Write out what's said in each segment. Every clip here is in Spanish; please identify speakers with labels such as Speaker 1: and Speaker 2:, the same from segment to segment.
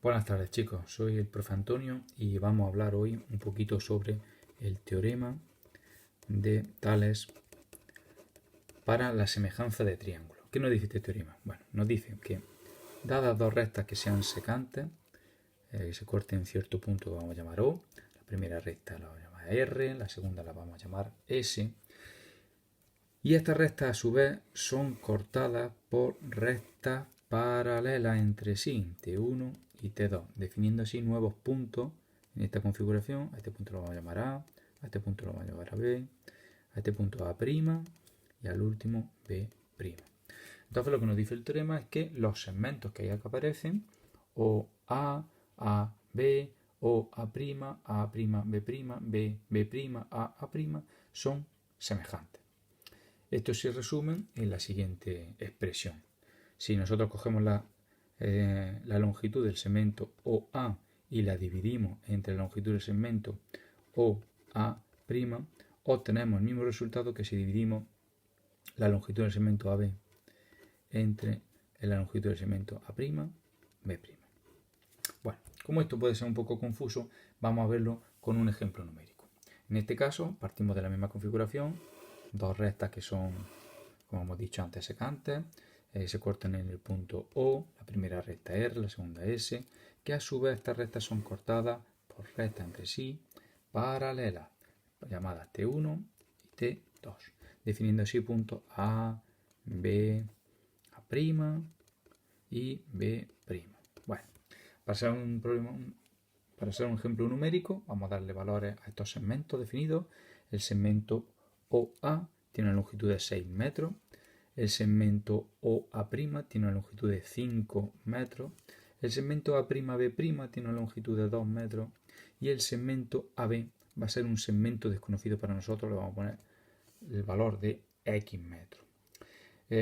Speaker 1: Buenas tardes chicos, soy el profe Antonio y vamos a hablar hoy un poquito sobre el teorema de Tales para la semejanza de triángulos. ¿Qué nos dice este teorema? Bueno, nos dice que dadas dos rectas que sean secantes, que se corten en cierto punto que vamos a llamar O, la primera recta la vamos a llamar R, la segunda la vamos a llamar S, y estas rectas a su vez son cortadas por rectas paralelas entre sí, T1 y T2, definiendo así nuevos puntos en esta configuración. A este punto lo vamos a llamar A este punto lo vamos a llamar a B, a este punto A' y al último B'. Entonces lo que nos dice el teorema es que los segmentos que ahí aparecen, o A, B, o A', B', B', A', son semejantes. Esto se resume en la siguiente expresión. Si nosotros cogemos la longitud del segmento OA y la dividimos entre la longitud del segmento OA', obtenemos el mismo resultado que si dividimos la longitud del segmento AB entre la longitud del segmento A', B'. Bueno, como esto puede ser un poco confuso, vamos a verlo con un ejemplo numérico. En este caso, partimos de la misma configuración, dos rectas que son, como hemos dicho antes, secantes, se cortan en el punto O, la primera recta R, la segunda S, que a su vez estas rectas son cortadas por rectas entre sí paralelas, llamadas T1 y T2, definiendo así puntos A, B, A' y B'. Bueno, para ser un ejemplo numérico, vamos a darle valores a estos segmentos definidos. El segmento OA tiene una longitud de 6 metros, el segmento OA' tiene una longitud de 5 metros, el segmento A'B' tiene una longitud de 2 metros y el segmento AB va a ser un segmento desconocido para nosotros, le vamos a poner el valor de X metros.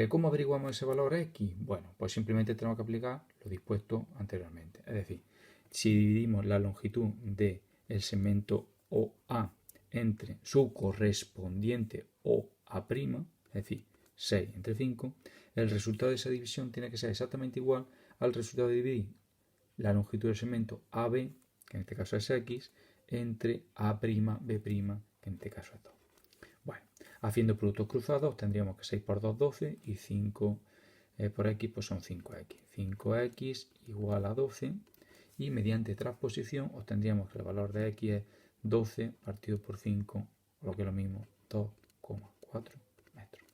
Speaker 1: ¿Cómo averiguamos ese valor X? Bueno, pues simplemente tenemos que aplicar lo dispuesto anteriormente. Es decir, si dividimos la longitud del segmento OA entre su correspondiente OA', es decir, 6 entre 5, el resultado de esa división tiene que ser exactamente igual al resultado de dividir la longitud del segmento AB, que en este caso es X, entre A'B', que en este caso es 2. Bueno, haciendo productos cruzados tendríamos que 6 por 2, 12 y 5 por X pues son 5X. 5X igual a 12 y mediante transposición obtendríamos que el valor de X es 12 partido por 5, o lo que es lo mismo, 2,4 metros.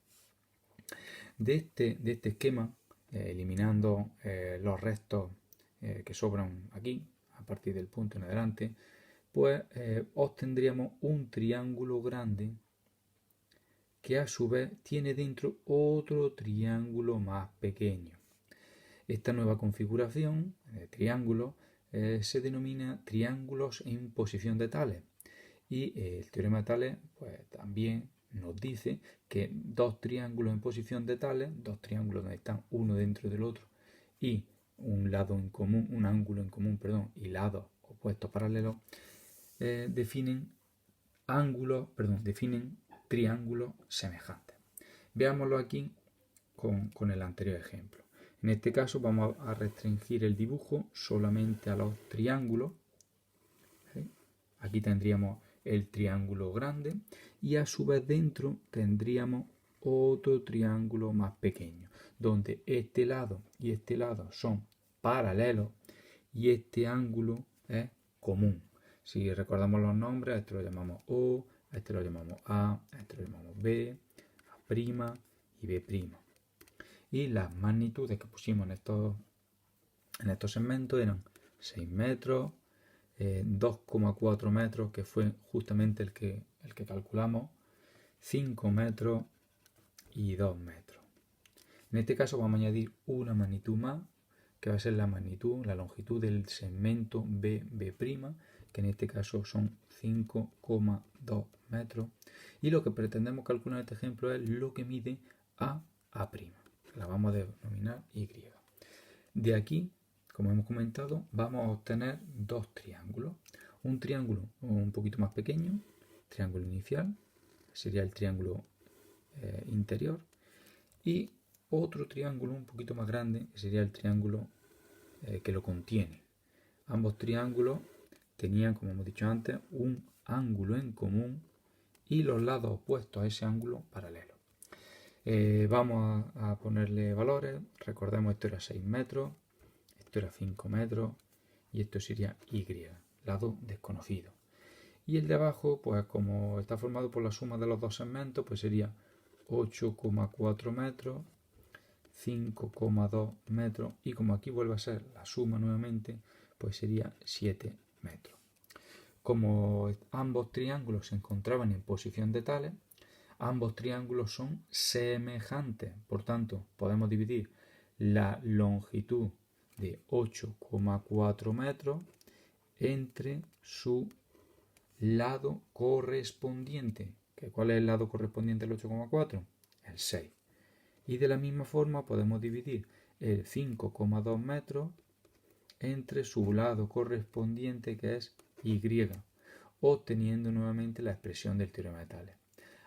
Speaker 1: De este esquema, eliminando los restos que sobran aquí, a partir del punto en adelante, pues obtendríamos un triángulo grande que a su vez tiene dentro otro triángulo más pequeño. Esta nueva configuración de triángulos se denomina triángulos en posición de Tales, y el teorema de Tales pues, también nos dice que dos triángulos en posición de Tales, dos triángulos donde están uno dentro del otro y un ángulo en común, y lados opuestos paralelos, definen triángulos semejantes. Veámoslo aquí con el anterior ejemplo. En este caso vamos a restringir el dibujo solamente a los triángulos. ¿Sí? Aquí tendríamos el triángulo grande y a su vez dentro tendríamos otro triángulo más pequeño, donde este lado y este lado son paralelos y este ángulo es común. Si recordamos los nombres, a este lo llamamos O, a este lo llamamos A este lo llamamos B, A' y B'. Y las magnitudes que pusimos en estos segmentos eran 6 metros, 2,4 metros, que fue justamente el que calculamos, 5 metros y 2 metros. En este caso vamos a añadir una magnitud más, que va a ser la longitud del segmento BB', que en este caso son 5,2 metros. Y lo que pretendemos calcular en este ejemplo es lo que mide A'. La vamos a denominar Y. De aquí, como hemos comentado, vamos a obtener dos triángulos. Un triángulo un poquito más pequeño, triángulo inicial, sería el triángulo interior, y otro triángulo un poquito más grande, que sería el triángulo que lo contiene. ambos triángulos tenían, como hemos dicho antes, un ángulo en común y los lados opuestos a ese ángulo paralelos. Vamos a ponerle valores. Recordemos, esto era 6 metros, esto era 5 metros y esto sería Y, lado desconocido. Y el de abajo, pues como está formado por la suma de los dos segmentos, pues sería 8,4 metros, 5,2 metros y como aquí vuelve a ser la suma nuevamente, pues sería 7 metros. Como ambos triángulos se encontraban en posición de tales, ambos triángulos son semejantes. Por tanto, podemos dividir la longitud de 8,4 metros entre su lado correspondiente. ¿Cuál es el lado correspondiente al 8,4? El 6. Y de la misma forma podemos dividir el 5,2 metros entre su lado correspondiente, que es Y, obteniendo nuevamente la expresión del teorema de Tales.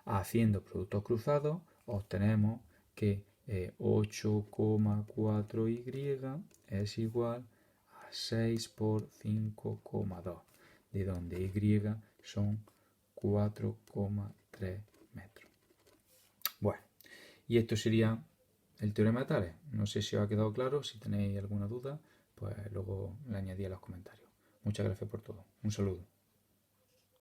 Speaker 1: Haciendo productos cruzados obtenemos que 8,4Y es igual a 6 por 5,2, de donde Y son 4,3 metros. Bueno, y esto sería el teorema de Tales. No sé si os ha quedado claro. Si tenéis alguna duda, pues luego le añadí a los comentarios. Muchas gracias por todo. Un saludo.